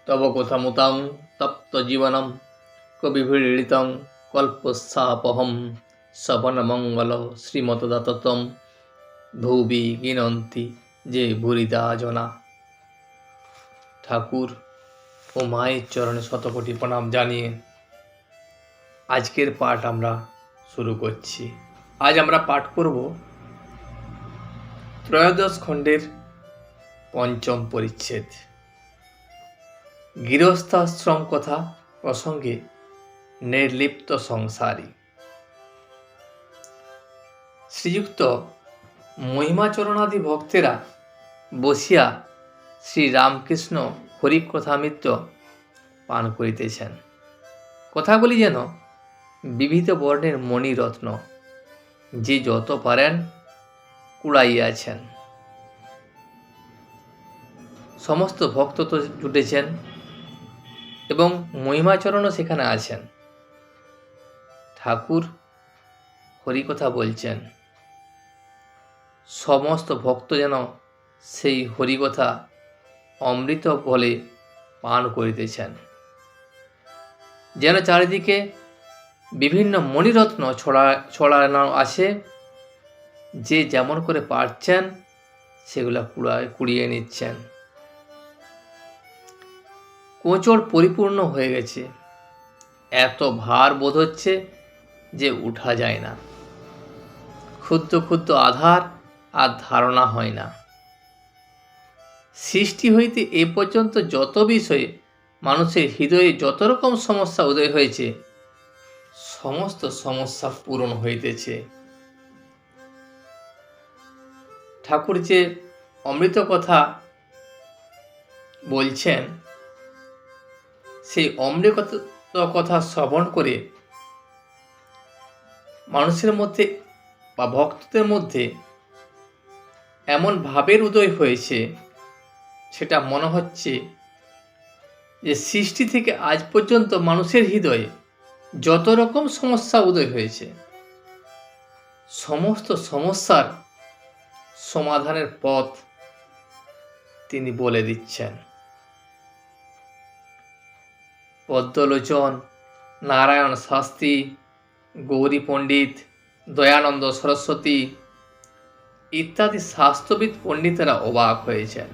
তব কথামুতাং তপ্তজীবনম কবিভিড়িতং কল্পস্যাপহম শ্রবণমঙ্গল শ্রীমতদাততম ভুবি গিনন্তি যে ভুরিদা জনা। ঠাকুর ও মায়ের চরণে শতকোটি প্রণাম জানিয়ে আজকের পাঠ আমরা শুরু করছি। আজ আমরা পাঠ করব ত্রয়োদশ খণ্ডের পঞ্চম পরিচ্ছেদ, গৃহস্থাশ্রম কথা প্রসঙ্গে নির্লিপ্ত সংসারী। শ্রীযুক্ত মহিমাচরণাদি ভক্তেরা বসিয়া শ্রীরামকৃষ্ণ হরিকথামৃত পান করিতেছেন। কথাগুলি যেন বিবিধ বর্ণের মণিরত্ন, যে যত পারেন কুড়াইয়াছেন। সমস্ত ভক্ত তো জুটেছেন এবং মহিমাচরণও সেখানে আছেন। ঠাকুর হরিকথা বলছেন, সমস্ত ভক্ত যেন সেই হরিকথা অমৃত বলে পান করিতেছেন। যেন চারিদিকে বিভিন্ন মণিরত্ন ছড়ানো আছে, যে যেমন করে পারছেন সেগুলা কুড়িয়ে নিচ্ছেন। কোচড় পরিপূর্ণ হয়ে গেছে, এত ভার বোধ হচ্ছে যে উঠা যায় না। ক্ষুদ্র ক্ষুদ্র আধার আর ধারণা হয় না। সৃষ্টি হইতে এ পর্যন্ত যত বিষয়ে মানুষের হৃদয়ে যত রকম সমস্যা উদয় হয়েছে, সমস্ত সমস্যা পূরণ হইতেছে। ঠাকুর যে অমৃত কথা বলছেন, সেই অমৃত কথা শ্রবণ করে মানুষের মধ্যে বা ভক্তদের মধ্যে এমন ভাবের উদয় হয়েছে, সেটা মনে হচ্ছে যে সৃষ্টি থেকে আজ পর্যন্ত মানুষের হৃদয়ে যত রকম সমস্যা উদয় হয়েছে, সমস্ত সমস্যার সমাধানের পথ তিনি বলে দিচ্ছেন। পদ্মলোচন, নারায়ণ শাস্ত্রী, গৌরী পণ্ডিত, দয়ানন্দ সরস্বতী ইত্যাদি শাস্ত্রবিদ পণ্ডিতেরা অবাক হয়েছেন।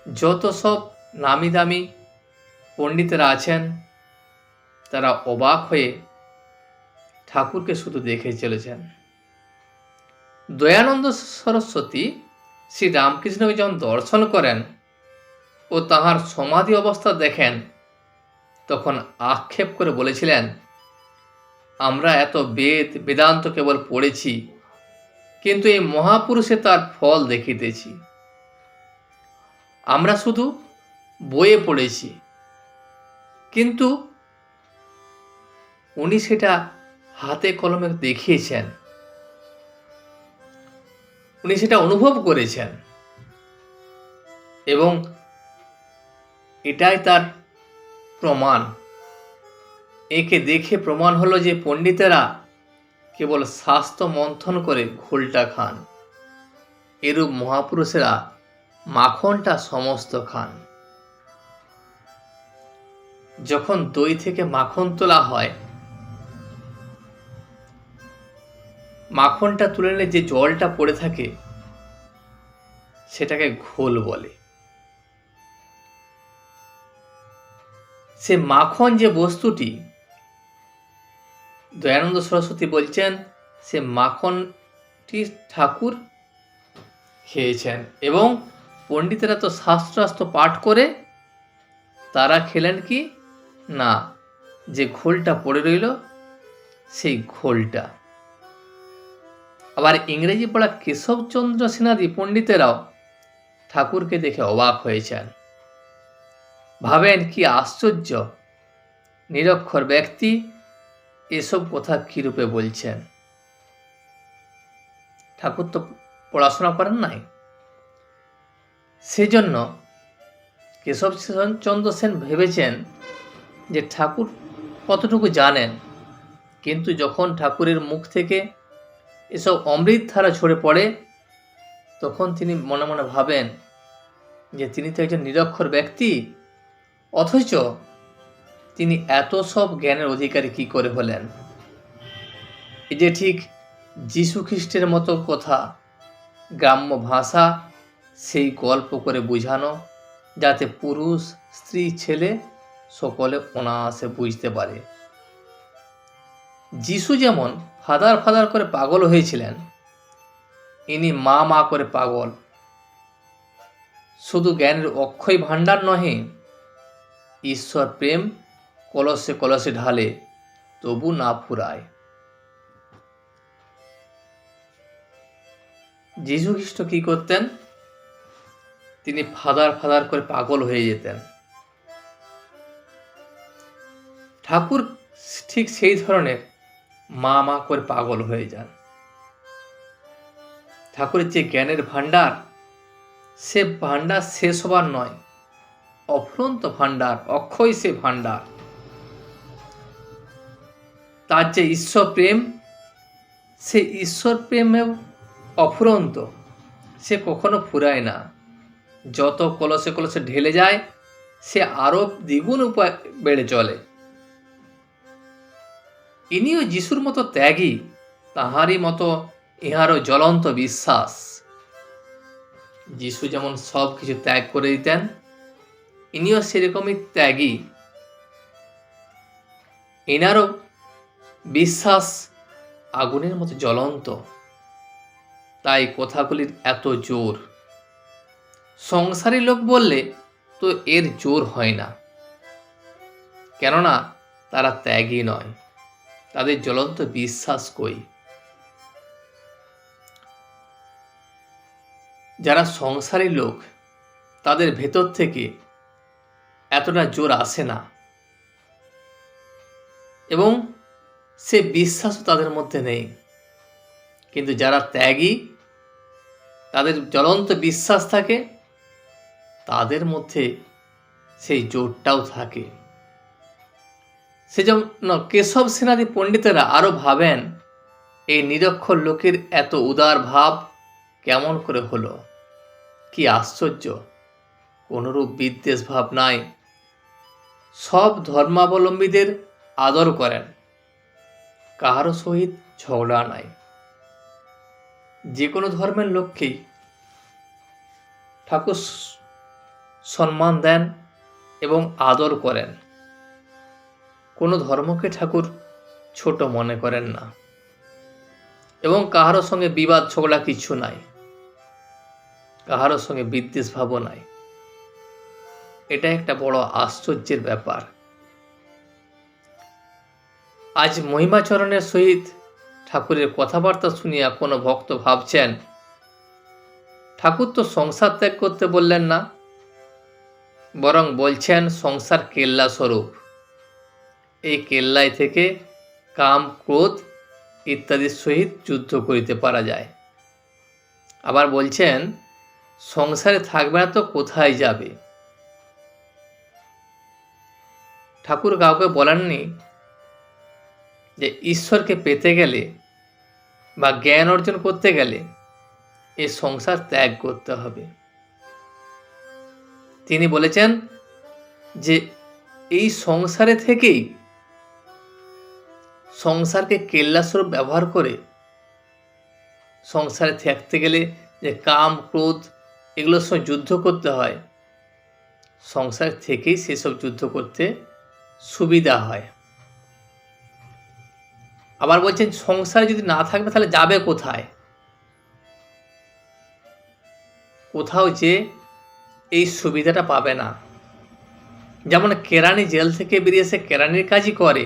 যত সব নামি দামি পণ্ডিতেরা আছেন, তারা অবাক হয়ে ঠাকুরকে শুধু দেখে চলেছেন। দয়ানন্দ সরস্বতী শ্রী রামকৃষ্ণকে যখন দর্শন করেন ও তাহার সমাধি অবস্থা দেখেন, তখন আক্ষেপ করে বলেছিলেন, আমরা এত বেদান্ত কেবল পড়েছি, কিন্তু এই মহাপুরুষে তার ফল দেখিতেছি। আমরা শুধু বইয়ে পড়েছি, কিন্তু উনি সেটা হাতে কলমে দেখিয়েছেন, উনি সেটা অনুভব করেছেন, এবং এটাই তার প্রমাণ। একে দেখে প্রমাণ হলো যে পণ্ডিতেরা কেবল শাস্ত্র মন্থন করে ঘোলটা খান, এরূপ মহাপুরুষেরা মাখনটা সমস্ত খান। যখন দই থেকে মাখন তোলা হয়, মাখনটা তুলে নিলে যে জলটা পড়ে থাকে সেটাকে ঘোল বলে। সে মাখন যে বস্তুটি, দয়ানন্দ সরস্বতী বলছেন, সে মাখনটি ঠাকুর খেয়েছেন, এবং পণ্ডিতেরা তো শাস্ত্রাস্ত্র পাঠ করে তারা খেলেন কি না, যে ঘোলটা পড়ে রইল সেই ঘোলটা। আবার ইংরেজি পড়া কেশবচন্দ্র সেনাদি পণ্ডিতেরাও ঠাকুরকে দেখে অবাক হয়েছেন। ভাবেন কি আশ্চর্য, নিরক্ষর ব্যক্তি এসব কথা কিরূপে বলছেন। ঠাকুর তো পড়াশোনা করেন নাই। সেজন্য কেশবচন্দ্র সেন ভেবেছেন যে ঠাকুর কতটুকু জানেন, কিন্তু যখন ঠাকুরের মুখ থেকে এসব অমৃত ধারা ঝরে পড়ে, তখন তিনি মনে মনে ভাবেন যে তিনি তো একজন নিরক্ষর ব্যক্তি, অথচ তিনি এত সব জ্ঞানের অধিকারী কি করে হলেন? এই যে ঠিক যীশু খ্রিস্টের মতো কথা, গ্রাম্য ভাষা সেই গল্প করে বোঝানো, যাতে পুরুষ, স্ত্রী, ছেলে সকলে অনায়াসে বুঝতে পারে। যিশু যেমন ফাদার ফাদার করে পাগল হয়েছিলেন, ইনি মা মা করে পাগল। শুধু জ্ঞানের অক্ষয় ভাণ্ডার নহে, ঈশ্বর প্রেম কলসে কলসে ঢালে, তবু না ফুরায়। যীশু খ্রিস্ট কি করতেন? তিনি ফাদার ফাদার করে পাগল হয়ে যেতেন। ঠাকুর ঠিক সেই ধরনের মা মা করে পাগল হয়ে যান। ঠাকুরের যে জ্ঞানের ভাণ্ডার, সে ভাণ্ডার শেষ হবার নয়, অফুরন্ত ভাণ্ডার, অক্ষয় সে ভাণ্ডার। তার যে ঈশ্বর প্রেম, সে ঈশ্বর প্রেমেও অফুরন্ত, সে কখনো ফুরায় না। যত কলসে কলসে ঢেলে যায়, সে আরো দ্বিগুণ উপায় বেড়ে চলে। ইনিও যিশুর মতো ত্যাগী, তাহারই মতো ইহারও জ্বলন্ত বিশ্বাস। যিশু যেমন সব কিছু ত্যাগ করে দিতেন, ইনিও সেরকমই ত্যাগী। এনারও বিশ্বাস আগুনের মতো জ্বলন্ত, তাই কথাগুলির এত জোর। সংসারী লোক বললে তো এর জোর হয় না, কেননা তারা ত্যাগী নয়, তাদের জ্বলন্ত বিশ্বাস কই। যারা সংসারী লোক, তাদের ভেতর থেকে এতটা জোর আসে না, এবং সে বিশ্বাসও তাদের মধ্যে নেই। কিন্তু যারা ত্যাগী, তাদের জ্বলন্ত বিশ্বাস থাকে, তাদের মধ্যে সেই জোরটাও থাকে। সেজন্য কেশব সেনাদি পণ্ডিতেরা আরো ভাবেন, এই নিরক্ষর লোকের এত উদার ভাব কেমন করে হলো? কি আশ্চর্য! কোনরূপ বিদ্বেষ ভাব নাই, সব ধর্মাবলম্বীদের আদর করেন, কাহারও সহিত ঝগড়া নাই। যে কোনো ধর্মের লোককেই ঠাকুর সম্মান দেন এবং আদর করেন। কোনো ধর্মকে ঠাকুর ছোট মনে করেন না, এবং কাহারও সঙ্গে বিবাদ ঝগড়া কিছু নাই, কাহারও সঙ্গে বিদ্বেষ ভাবও নাই। এটা একটা বড় আশ্চর্যের ব্যাপার। আজ মহিমাচরণের সহিত ঠাকুরের কথাবার্তা শুনিয়া কোনো ভক্ত ভাবছেন, ঠাকুর তো সংসার ত্যাগ করতে বললেন না, বরং বলছেন সংসার কেল্লা স্বরূপ। এই কেল্লায় থেকে কাম, ক্রোধ ইত্যাদির সহিত যুদ্ধ করিতে পারা যায়। আবার বলছেন সংসারে থাকবে না তো কোথায় যাবে? ঠাকুর কাউকে বলেননি যে ঈশ্বরকে পেতে গেলে বা জ্ঞান অর্জন করতে গেলে এই সংসার ত্যাগ করতে হবে। তিনি বলেছেন যে এই সংসারে থেকেই, সংসারকে কেল্লাস্বরূপ ব্যবহার করে সংসারে থাকতে গেলে যে কাম, ক্রোধ এগুলোর সঙ্গে যুদ্ধ করতে হয়, সংসার থেকেই সেসব যুদ্ধ করতে সুবিধা হয়। আবার বলছেন সংসারে যদি না থাকবে তাহলে যাবে কোথায়? কোথাও যে এই সুবিধাটা পাবে না। যেমন কেরানি জেল থেকে বেরিয়ে এসে কেরানির কাজই করে,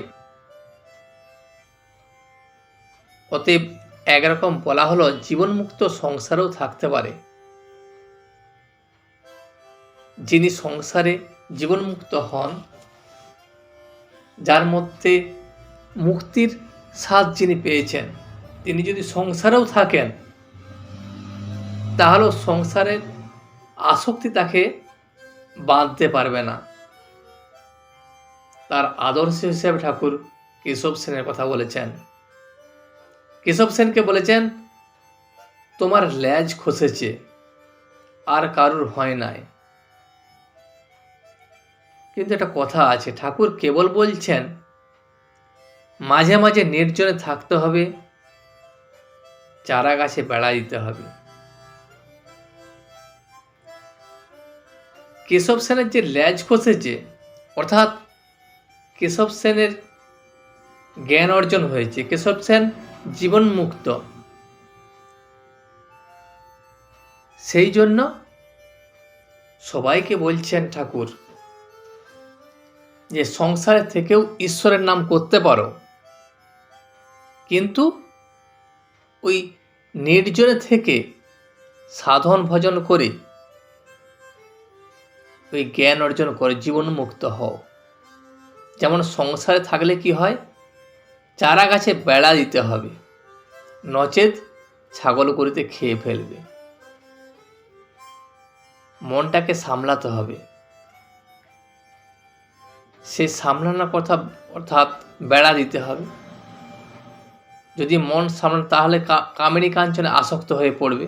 অতএব একরকম বলা হলো জীবনমুক্ত সংসারেও থাকতে পারে। যিনি সংসারে জীবনমুক্ত হন, যার মধ্যে মুক্তির স্বাদ যিনি পেয়েছেন, তিনি যদি সংসারেও থাকেন, তাহলে সংসারের আসক্তি তাকে বাঁধতে পারবে না। তার আদর্শ হিসেবে ঠাকুর কেশব সেনের কথা বলেছেন। কেশব সেনকে বলেছেন, তোমার ল্যাজ খসেছে, আর কারুর হয় নাই, কিন্তু একটা কথা আছে, ঠাকুর কেবল বলছেন মাঝে মাঝে নির্জনে থাকতে হবে, চারা গাছে বেড়া দিতে হবে। কেশব সেনের যে ল্যাজ খসেছে, অর্থাৎ কেশব সেনের জ্ঞান অর্জন হয়েছে, কেশব সেন জীবন মুক্ত, সেই জন্য সবাইকে বলছেন ঠাকুর যে সংসারে থেকেও ঈশ্বরের নাম করতে পারো, কিন্তু ওই নির্জনে থেকে সাধন ভজন করে ওই জ্ঞান অর্জন করে জীবন মুক্ত হও। যেমন সংসারে থাকলে কি হয়, চারা গাছে বেড়া দিতে হবে, নচেত ছাগল গরুতে খেয়ে ফেলবে। মনটাকে সামলাতে হবে, সে সামলানোর কথা অর্থাৎ বেড়া দিতে হবে। যদি মন সামলান তাহলে কামিনী কাঞ্চনে আসক্ত হয়ে পড়বে।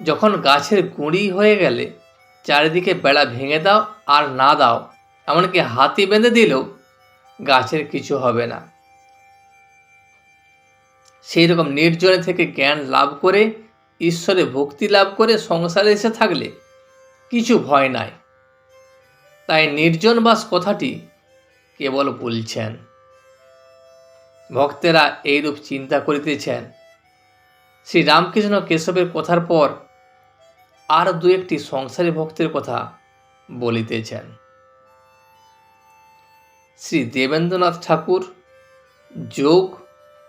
যখন গাছের গুঁড়ি হয়ে গেলে চারিদিকে বেড়া ভেঙে দাও, আর না দাও এমনকি হাতি বেঁধে দিলেও গাছের কিছু হবে না। সেই রকম নির্জনে থেকে জ্ঞান লাভ করে ঈশ্বরে ভক্তি লাভ করে সংসারে এসে থাকলে কিছু ভয় নাই। তাই নির্জনবাস কথাটি কেবল বলছেন। ভক্তেরা এইরূপ চিন্তা করিতেছেন। শ্রী রামকৃষ্ণ কেশবের কথার পর আর দু একটি সংসারী ভক্তের কথা বলিতেছেন। শ্রী দেবেন্দ্রনাথ ঠাকুর, যোগ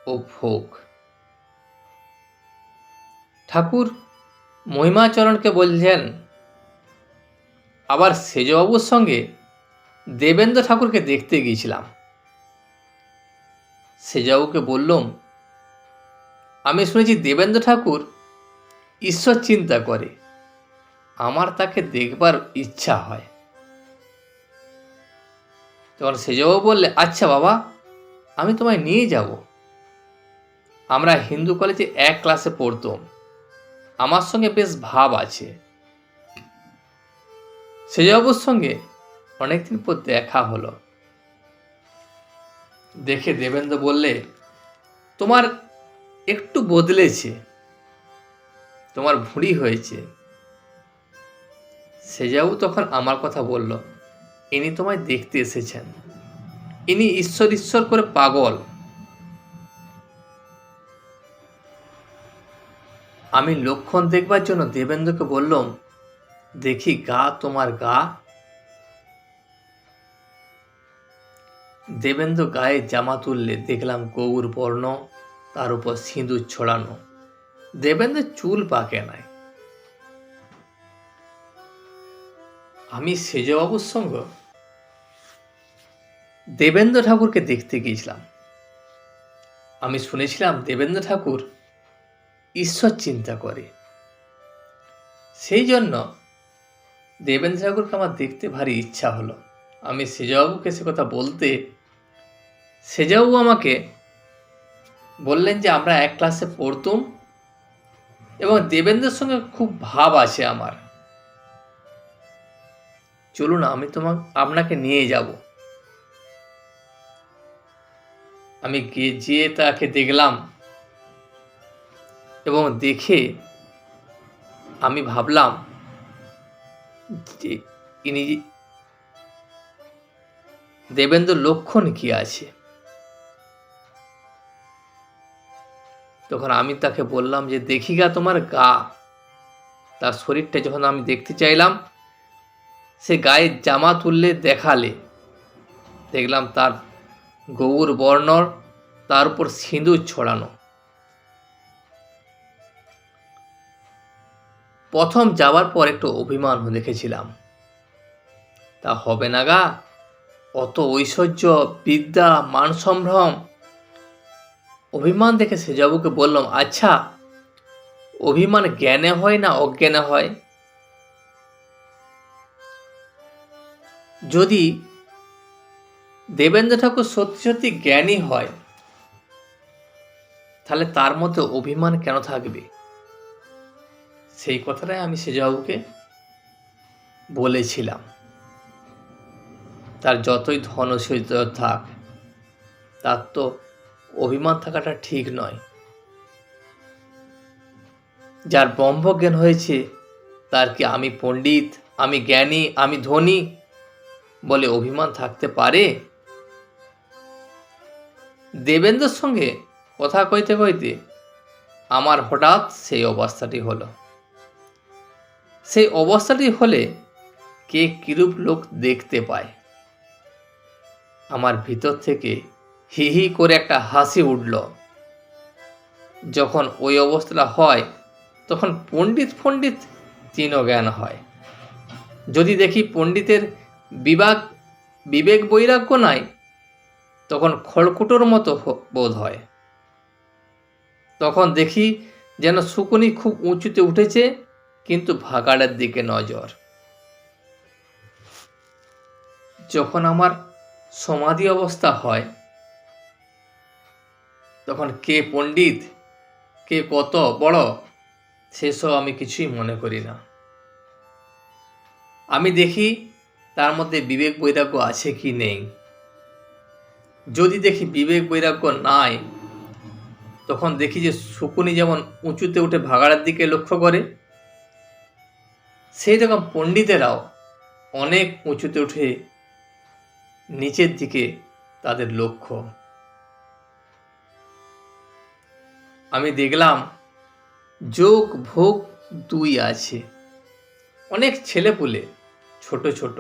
ও ভোগ। ঠাকুর মহিমাচরণকে বলছেন, আবার সেজবাবুর সঙ্গে দেবেন্দ্র ঠাকুরকে দেখতে গিয়েছিলাম। সেজবাবুকে বললাম, আমি শুনেছি দেবেন্দ্র ঠাকুর ঈশ্বর চিন্তা করে, আমার তাকে দেখবার ইচ্ছা হয়। তখন সেজবাবু বললে, আচ্ছা বাবা, আমি তোমায় নিয়ে যাব। আমরা হিন্দু কলেজে এক ক্লাসে পড়তাম, আমার সঙ্গে বেশ ভাব আছে। সেজবাবুর সঙ্গে অনেকদিন পর দেখা হলো। দেখে দেবেন্দ্র বললে, তোমার একটু বদলেছে, তোমার ভুঁড়ি হয়েছে। সেজবাবু তখন আমার কথা বলল, ইনি তোমায় দেখতে এসেছেন, ইনি ঈশ্বর ঈশ্বর করে পাগল। আমি লক্ষণ দেখবার জন্য দেবেন্দ্রকে বললাম, দেখি গা তোমার গা। দেবেন্দ্র গায়ে জামা তুললে দেখলাম গৌর বর্ণ, তার উপর সিঁদুর ছড়ানো। দেবেন্দ্রের চুল পাকে নাই। আমি সেজবাবুর সঙ্গে দেবেন্দ্র ঠাকুরকে দেখতে গিয়েছিলাম। আমি শুনেছিলাম দেবেন্দ্র ঠাকুর ঈশ্বর চিন্তা করে, সেই জন্য দেবেন্দ্র ঠাকুরকে আমার দেখতে ভারী ইচ্ছা হলো। আমি সেজবাবুকে সে কথা বলতে সেজবাবু আমাকে বললেন যে আমরা এক ক্লাসে পড়তুম এবং দেবেন্দ্রের সঙ্গে খুব ভাব আছে আমার, চলুন আমি আপনাকে নিয়ে যাব। আমি গিয়ে তাকে দেখলাম এবং দেখে আমি ভাবলাম যে ইনি দেবেন্দ্র লক্ষণ কি আছে। তখন আমি তাকে বললাম যে দেখি গা তোমার গা। তার শরীরটা যখন আমি দেখতে চাইলাম, সে গায়ে জামা তুললে দেখালে দেখলাম তার গৌর বর্ণ, তার উপর সিঁদুর ছড়ানো। প্রথম যাবার পর একটু অভিমান দেখেছিলাম, তা হবে না গা, অত ঐশ্বর্য, বিদ্যা, মান সম্ভ্রম। অভিমান দেখে সেজবাবুকে বললাম, আচ্ছা অভিমান জ্ঞানে হয় না অজ্ঞানে হয়? যদি দেবেন্দ্র ঠাকুর সত্যি সত্যি জ্ঞানী হয়, তাহলে তার মধ্যে অভিমান কেন থাকবে? সেই কথাটাই আমি সেজবাবুকে বলেছিলাম তার যতই ধন ঐশ্বর্য থাক, তার তো অভিমান থাকাটা ঠিক নয়। যার ব্রহ্মজ্ঞান হয়েছে তার কি আমি পণ্ডিত, আমি জ্ঞানী, আমি ধনী বলে অভিমান থাকতে পারে? দেবেন্দ্রর সঙ্গে কথা কইতে কইতে আমার হঠাৎ সেই অবস্থাটি হলো। সেই অবস্থাটি হলে কে কিরূপ লোক দেখতে পায়। আমার ভিতর থেকে হি হি করে একটা হাসি উঠল। যখন ওই অবস্থাটা হয় তখন পণ্ডিত ফণ্ডিত তিনও জ্ঞান হয়। যদি দেখি পণ্ডিতের বিবেক বৈরাগ্য নাই, তখন খড়কুটোর মতো বোধ হয়। তখন দেখি যেন শকুনি খুব উঁচুতে উঠেছে, কিন্তু ভাগাড়ের দিকে নজর। যখন আমার সমাধি অবস্থা হয়, তখন কে পণ্ডিত, কে কত বড়, সেসব আমি কিছুই মনে করি না। আমি দেখি তার মধ্যে বিবেক বৈরাগ্য আছে কি নেই। যদি দেখি বিবেক বৈরাগ্য নাই, তখন দেখি যে শকুনি যেমন উঁচুতে উঠে ভাগাড়ের দিকে লক্ষ্য করে, সেই রকম পণ্ডিতেরাও অনেক উঁচুতে উঠে নিচের দিকে তাদের লক্ষ্য। আমি দেখলাম যোগ ভোগ দুই আছে। অনেক ছেলেপুলে ছোট ছোট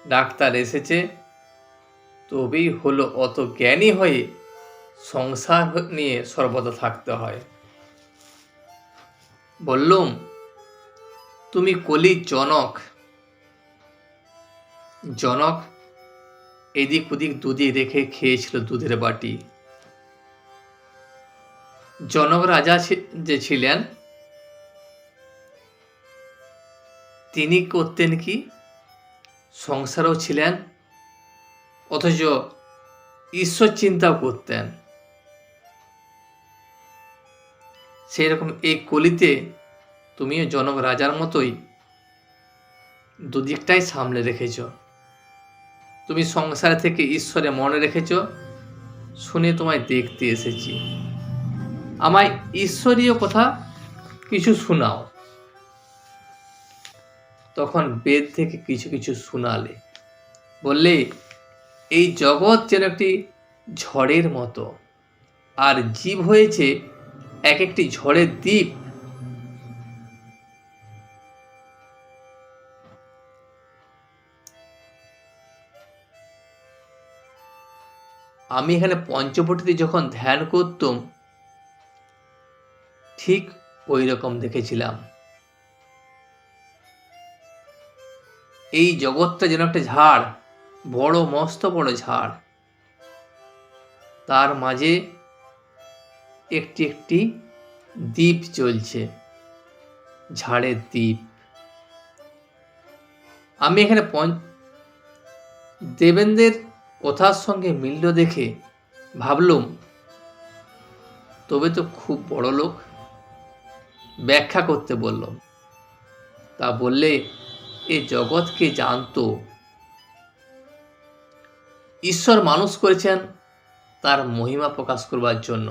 ডাক্তার এসেছে, তবেই হলো অত জ্ঞানী হয়ে সংসার নিয়ে সর্বদা থাকতে হয়। বললুম, তুমি কলির জনক। জনক এদিক ওদিক দুধে রেখে খেয়েছিল দুধের বাটি। জনক রাজা যে ছিলেন, তিনি করতেন কি? সংসারও ছিলেন, অথচ ঈশ্বর চিন্তাও করতেন। সেই রকম এই কলিতে তুমিও জনক রাজার মতোই দুদিকটাই সামলে রেখেছ। তুমি সংসার থেকে ঈশ্বরে মনে রেখেছ, শুনে তোমায় দেখতে এসেছি। আমায় ঈশ্বরীয় কথা কিছু শোনাও। তখন বেদ থেকে কিছু কিছু শোনালে। বললে, এই জগৎ যেন একটি ঝড়ের মতো, আর জীব হয়েছে এক একটি ঝড়ের দ্বীপ। আমি এখানে পঞ্চবটিতে যখন ধ্যান করতাম, ঠিক ওই রকম দেখেছিলাম। এই জগৎটা যেন একটা ঝাড়, বড় মস্ত বড় ঝাড়, তার মাঝে একটি একটি দ্বীপ চলছে, ঝাড়ের দ্বীপ। আমি এখানে দেবেন্দ্রের কথার সঙ্গে মিলল দেখে ভাবলুম, তবে তো খুব বড় লোক। ব্যাখ্যা করতে বললাম। তা বললে, এ জগৎকে জানতো। ঈশ্বর মানুষ করেছেন তার মহিমা প্রকাশ করবার জন্য।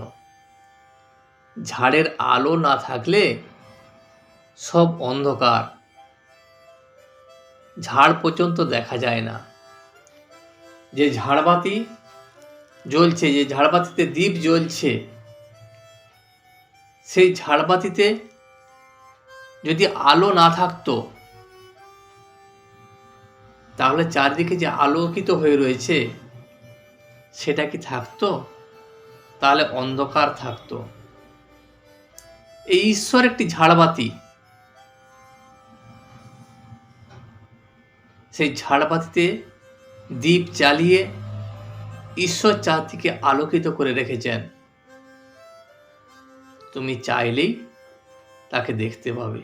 ঝাড়ের আলো না থাকলে সব অন্ধকার, ঝাড় পর্যন্ত দেখা যায় না। যে ঝাড়বাতি জ্বলছে, যে ঝাড়বাতিতে দ্বীপ জ্বলছে, সেই ঝাড়বাতিতে যদি আলো না থাকতো, তাহলে চারদিকে যে আলোকিত হয়ে রয়েছে সেটা কি থাকতো? তাহলে অন্ধকার থাকতো। এই ঈশ্বর একটি ঝাড়বাতি, সেই ঝাড়বাতিতে দ্বীপ জ্বালিয়ে ঈশ্বর চারদিকে আলোকিত করে রেখেছেন। তুমি চাইলেই তাকে দেখতে পাবে।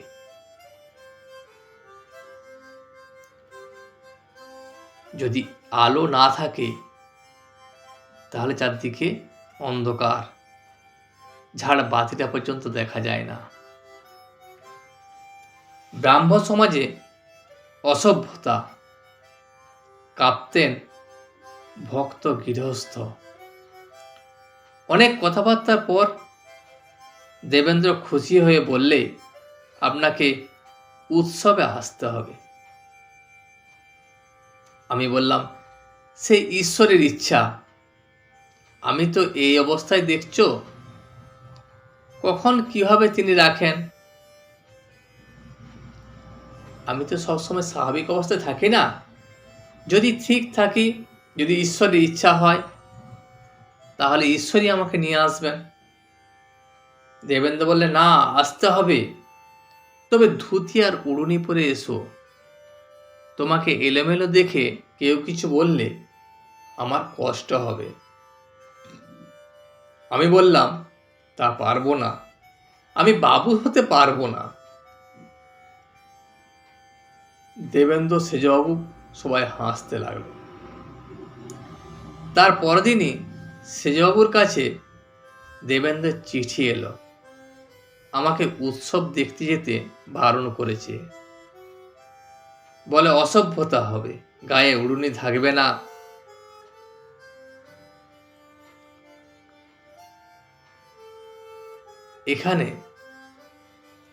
যদি আলো না থাকে, তাহলে চারদিকে অন্ধকার, ঝাড়বাতিটা পর্যন্ত দেখা যায় না। ব্রাহ্ম সমাজে অসভ্যতা। কাঁপতেন ভক্ত গৃহস্থ। অনেক কথাবার্তার পর দেবেন্দ্র খুশি হয়ে বললে, আপনাকে উৎসবে আসতে হবে। আমি বললাম, সে ঈশ্বরের ইচ্ছা। আমি তো এই অবস্থায় দেখছো, কখন কিভাবে তিনি রাখেন। আমি তো সবসময় স্বাভাবিক অবস্থায় থাকি না। যদি ঠিক থাকি, যদি ঈশ্বরের ইচ্ছা হয়, তাহলে ঈশ্বরই আমাকে নিয়ে আসবেন। দেবেন্দ্র বললে, না, আসতে হবে, তবে ধুতি আর উড়ুনি পরে এসো। তোমাকে এলোমেলো দেখে কেউ কিছু বললে আমার কষ্ট হবে। আমি বললাম, তা পারবো না, আমি বাবু হতে পারবো না। দেবেন্দ্র, সেজবাবু সবাই হাসতে লাগলো। তার পরদিনই সেজবাবুর কাছে দেবেন্দ্রের চিঠি এলো, আমাকে উৎসব দেখতে যেতে বারণ করেছে। বলে অসভ্যতা হবে, গায়ে উড়ুনি থাকবে না। এখানে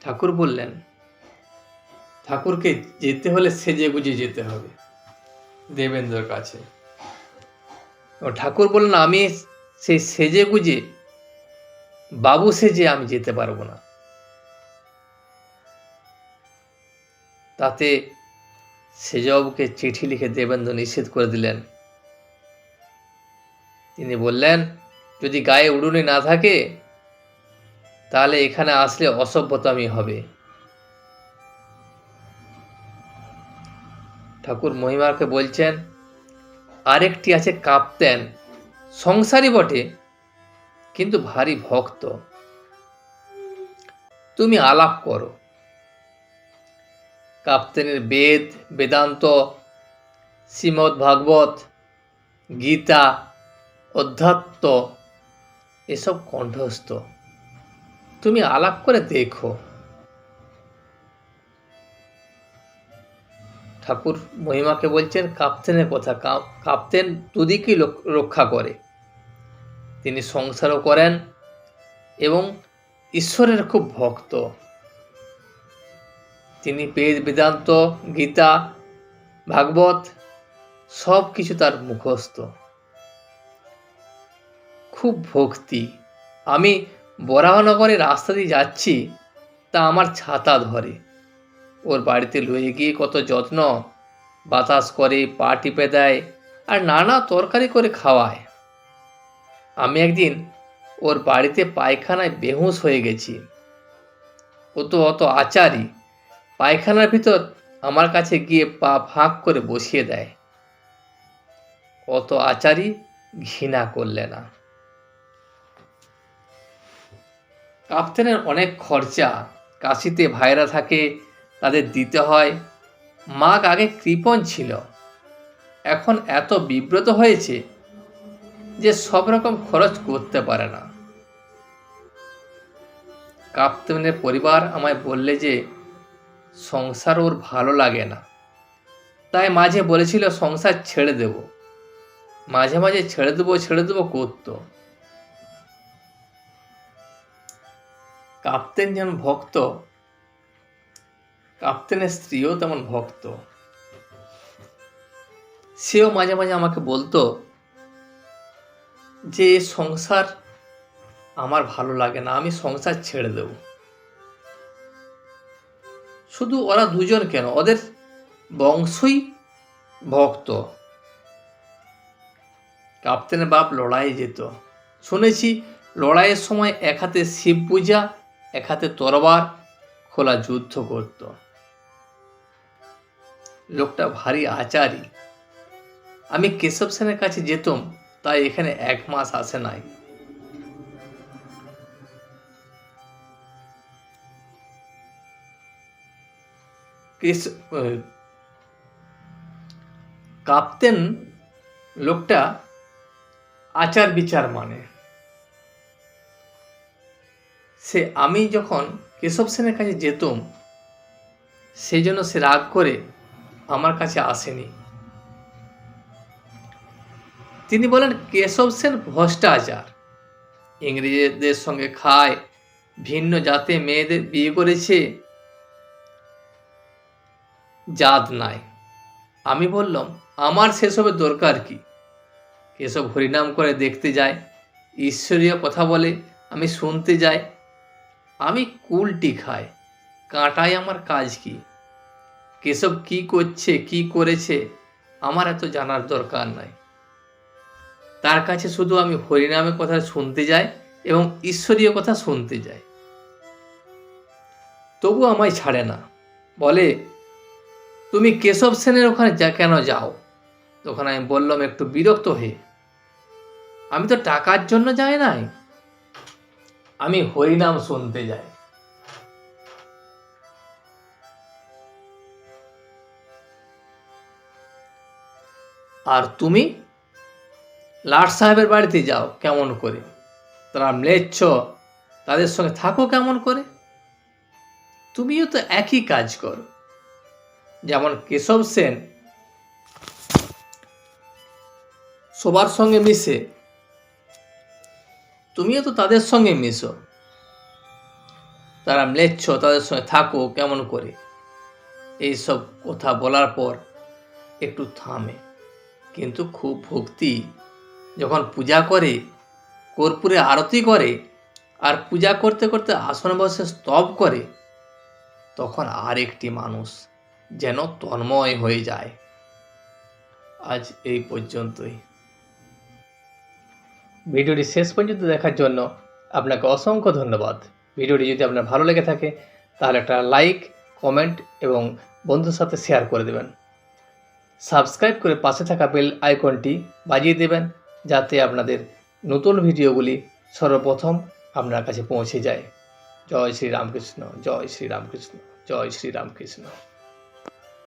ঠাকুর বললেন, ঠাকুরকে যেতে হলে সেজে গুজে যেতে হবে দেবেন্দ্রের কাছে। ও ঠাকুর বললেন, আমি সেই সেজে গুজে, বাবু সেজে আমি যেতে পারবো না। তাতে সেজবাবুকে চিঠি লিখে দেবেন্দ্র নিষেধ করে দিলেন। তিনি বললেন, যদি গায়ে উড়ুনি না থাকে, তাহলে এখানে আসলে অসভ্যতামি হবে। ঠাকুর মহিমাকে বলছেন, আরেকটি আছে কাঁপতেন, সংসারী বটে, কিন্তু ভারী ভক্ত। তুমি আলাপ করো। কাপ্তেনের বেদ, বেদান্ত, শ্রীমদ্ ভাগবত, গীতা, অধ্যাত্ম এসব কণ্ঠস্থ। তুমি আলাপ করে দেখো। ঠাকুর মহিমাকে বলছেন কাপ্তেনের কথা। কাপ্তেন দুদিকেই রক্ষা করে। তিনি সংসারও করেন এবং ঈশ্বরের খুব ভক্ত। তিনি বেদ, বেদান্ত, গীতা, ভাগবত সব কিছু তার মুখস্থ। খুব ভক্তি। আমি বরাহনগরে রাস্তা দিয়ে যাচ্ছি, তা আমার ছাতা ধরে। ওর বাড়িতে লয়ে গিয়ে কত যত্ন, বাতাস করে, পা টিপে দেয় আর নানা তরকারি করে খাওয়ায়। আমি একদিন ওর বাড়িতে পায়খানায় বেহুঁশ হয়ে গেছি। ও তো অত আচারী, পায়খানার ভিতর আমার কাছে গিয়ে পা ফাঁক করে বসিয়ে দেয়। অত আচারী ঘৃণা করলে না। কাপ্তেনের অনেক খরচা। কাশিতে ভাইরা থাকে, তাদের দিতে হয়। মাগ আগে কৃপণ ছিল, এখন এত বিব্রত হয়েছে যে সব রকম খরচ করতে পারে না। কাপ্তেনের পরিবার আমায় বললে যে সংসার ওর ভালো লাগে না, তাই মাঝে বলেছিল সংসার ছেড়ে দেব। মাঝে মাঝে ছেড়ে দেবো করতো। কাপ্তেন যেমন ভক্ত, কাপ্তেনের স্ত্রীও তেমন ভক্ত। সেও মাঝে মাঝে আমাকে বলতো যে সংসার আমার ভালো লাগে না, আমি সংসার ছেড়ে দেব। শুধু ওরা দুজন কেন, ওদের বংশই ভক্ত। কাপ্তেনের বাপ লড়াইয়ে যেত। শুনেছি লড়াইয়ের সময় এক হাতে শিব পূজা, এক হাতে তরবার খোলা যুদ্ধ করত। লোকটা ভারী আচারী। আমি কেশব সেনের কাছে যেতাম, তাই এখানে 1 মাস আসে নাই। কাপ্তেন লোকটা আচার বিচার মানে। আমি যখন কেশব সেনের কাছে যেতাম, সেই জন্য সে রাগ করে আমার কাছে আসেনি। তিনি বলেন কেশব সেন ভ্রষ্টাচার, ইংরেজদের সঙ্গে খায়, ভিন্ন জাতে মেয়েদের বিয়ে করেছে, জাত নাই। আমি বললাম আমার সেসবের দরকার কি? কেশব হরিনাম করে দেখতে যায়, ঈশ্বরীয় কথা বলে, আমি শুনতে যাই। আমি কুলটি খাই, কাঁটায় আমার কাজ কি? কেশব কি করছে, কি করেছে, আমার এত জানার দরকার নাই। তার কাছে শুধু আমি হরিনামের কথা শুনতে যাই এবং ঈশ্বরীয় কথা শুনতে যাই। তবু আমায় ছাড়ে না, বলে তুমি কেশব সেনের ওখানে কেন যাও? তখন আমি বললাম একটু বিরক্ত হয়ে, আমি তো টাকার জন্য যাই নাই, আমি হরিনাম শুনতে যাই। আর তুমি লাট সাহেবের বাড়িতে যাও কেমন করে? তারা ম্লেচ্ছ, তাদের সঙ্গে থাকো কেমন করে? তুমিও তো একই কাজ করো। যেমন কেশব সেন সবার সঙ্গে মিশে, তুমিও তো তাদের সঙ্গে মিশো। তারা ম্লেচ্ছ, তাদের সঙ্গে থাকো কেমন করে? এইসব কথা বলার পর একটু থামে, কিন্তু খুব ভক্তি। যখন পূজা করে, কর্পূরে আরতি করে, আর পূজা করতে করতে আসন বসে স্তব করে, তখন আর একটি মানুষ যেন তন্ময় হয়ে যায়। আজ এই পর্যন্তই। ভিডিওটি শেষ পর্যন্ত দেখার জন্য আপনাকে অসংখ্য ধন্যবাদ। ভিডিওটি যদি আপনার ভালো লেগে থাকে তাহলে একটা লাইক, কমেন্ট এবং বন্ধুর সাথে শেয়ার করে দেবেন। সাবস্ক্রাইব করে পাশে থাকা বেল আইকনটি বাজিয়ে দেবেন, যাতে আপনাদের নতুন ভিডিওগুলি সর্বপ্রথম আপনার কাছে পৌঁছে যায়। জয় শ্রী রামকৃষ্ণ, জয় শ্রী রামকৃষ্ণ, জয় শ্রী রামকৃষ্ণ।